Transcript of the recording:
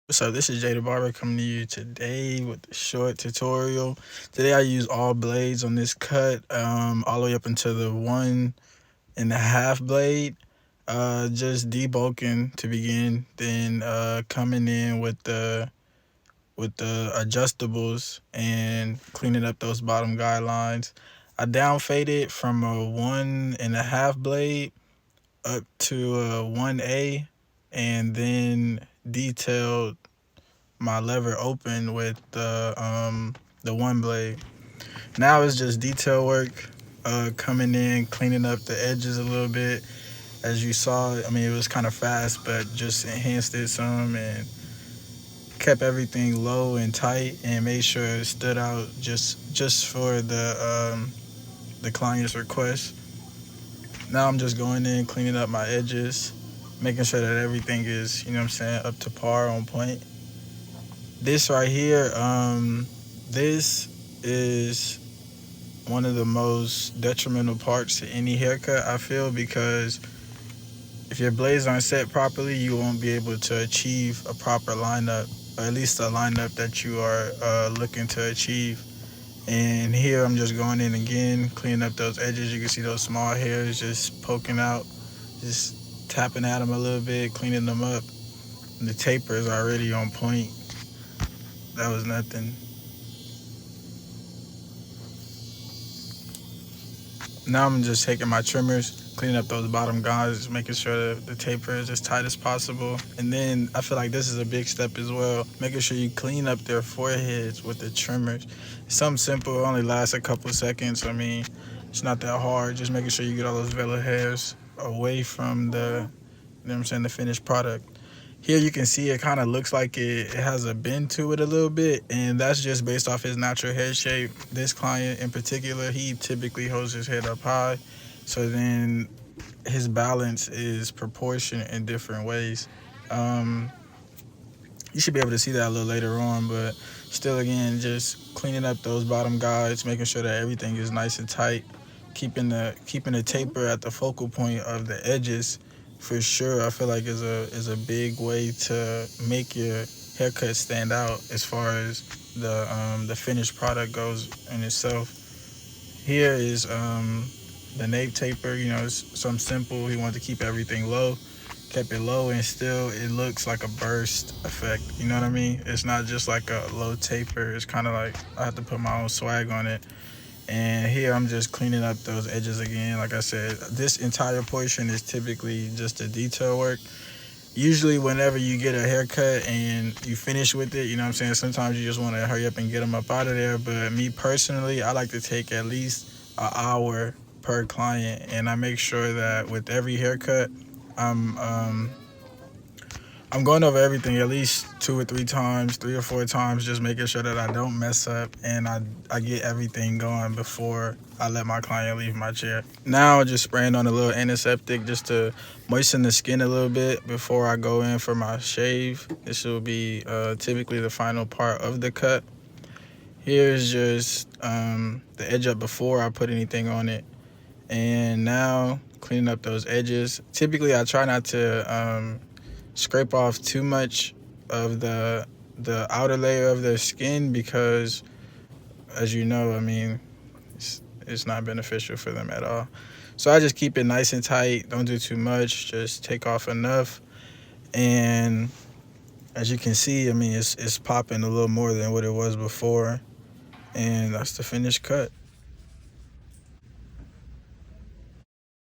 What's up? This is Jay the Barber coming to you today with a short tutorial. Today I use all blades on this cut, all the way up into the 1.5 blade. Just debulking to begin, then coming in with the adjustables and cleaning up those bottom guidelines. I down faded from a 1.5 blade up to a 1A, and then detailed my lever open with the one blade. Now it's just detail work, coming in, cleaning up the edges a little bit. As you saw, I mean, it was kind of fast, but just enhanced it some and kept everything low and tight and made sure it stood out just for the client's request. Now I'm just going in, cleaning up my edges, making sure that everything is, you know what I'm saying, up to par, on point. This right here, this is one of the most detrimental parts to any haircut, I feel, because if your blades aren't set properly, you won't be able to achieve a proper lineup, or at least a lineup that you are looking to achieve. And here I'm just going in again, cleaning up those edges. You can see those small hairs just poking out, just tapping at them a little bit, cleaning them up. And the taper is already on point. That was nothing. Now I'm just taking my trimmers, cleaning up those bottom guides, making sure that the taper is as tight as possible. And then I feel like this is a big step as well, making sure you clean up their foreheads with the trimmers. It's something simple, it only lasts a couple of seconds. I mean, it's not that hard. Just making sure you get all those velo hairs away from the, you know what I'm saying, the finished product. Here you can see it kind of looks like it has a bend to it a little bit, and that's just based off his natural head shape. This client in particular, he typically holds his head up high, so then his balance is proportioned in different ways. You should be able to see that a little later on, but still, again, just cleaning up those bottom guides, making sure that everything is nice and tight, keeping the taper at the focal point of the edges. For sure, I feel like is a big way to make your haircut stand out as far as the finished product goes in itself. Here is the nape taper. You know, it's something simple. He wanted to keep everything low, kept it low, and still it looks like a burst effect. You know what I mean? It's not just like a low taper. It's kind of like I have to put my own swag on it. And here I'm just cleaning up those edges again. Like I said, this entire portion is typically just the detail work. Usually whenever you get a haircut and you finish with it, you know what I'm saying, sometimes you just want to hurry up and get them up out of there. But me personally, I like to take at least an hour per client, and I make sure that with every haircut, I'm I'm going over everything at least 2 or 3 times, 3 or 4 times, just making sure that I don't mess up and I get everything going before I let my client leave my chair. Now just spraying on a little antiseptic just to moisten the skin a little bit before I go in for my shave. This will be typically the final part of the cut. Here's just the edge up before I put anything on it. And now cleaning up those edges. Typically I try not to scrape off too much of the outer layer of their skin because, as you know, I mean, it's not beneficial for them at all. So I just keep it nice and tight. Don't do too much. Just take off enough. And as you can see, I mean, it's popping a little more than what it was before. And that's the finished cut.